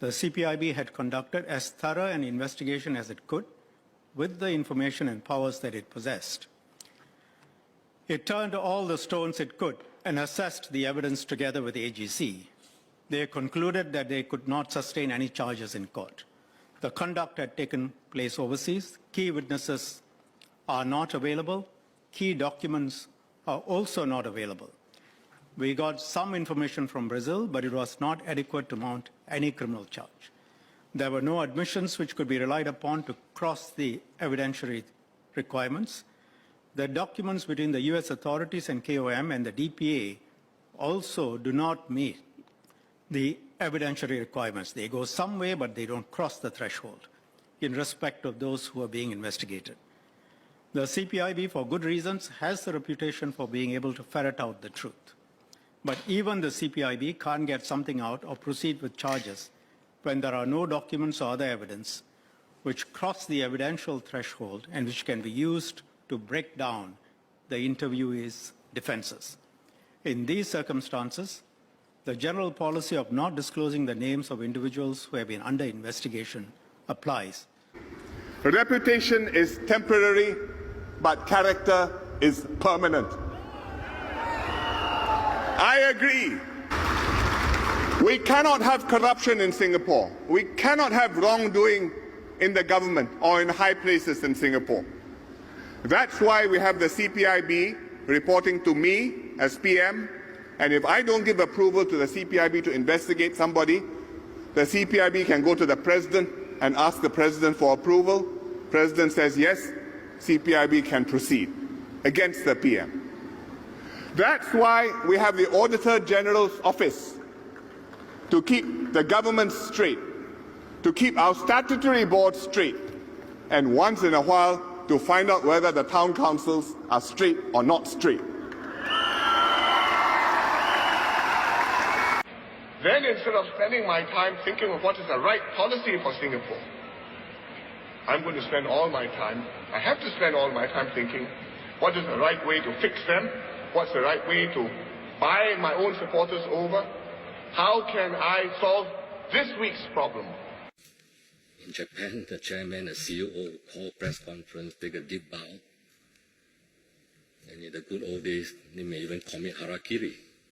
The CPIB had conducted as thorough an investigation as it could with the information and powers that it possessed. It turned all the stones it could and assessed the evidence together with the AGC. They concluded that they could not sustain any charges in court. The conduct had taken place overseas. Key witnesses are not available. Key documents are also not available. We got some information from Brazil, but it was not adequate to mount any criminal charge. There were no admissions which could be relied upon to cross the evidentiary requirements. The documents between the US authorities and KOM and the DPA also do not meet the evidentiary requirements. They go some way, but they don't cross the threshold in respect of those who are being investigated. The CPIB, for good reasons, has the reputation for being able to ferret out the truth. But even the CPIB can't get something out or proceed with charges when there are no documents or other evidence which cross the evidential threshold and which can be used to break down the interviewee's defenses. In these circumstances, the general policy of not disclosing the names of individuals who have been under investigation applies. Reputation is temporary, but character is permanent. I agree. We cannot have corruption in Singapore. We cannot have wrongdoing in the government or in high places in Singapore. That's why we have the CPIB reporting to me as PM, and if I don't give approval to the CPIB to investigate somebody, the CPIB can go to the President and ask the President for approval. President says yes, CPIB can proceed against the PM. That's why we have the Auditor General's Office, to keep the government straight, to keep our statutory board straight, and once in a while to find out whether the town councils are straight or not straight. Then instead of spending my time thinking of what is the right policy for Singapore, I'm going to spend all my time, I have to spend all my time thinking, what is the right way to fix them? What's the right way to buy my own supporters over? How can I solve this week's problem? In Japan, the chairman and CEO call press conference, take a deep bow. And in the good old days, they may even commit harakiri.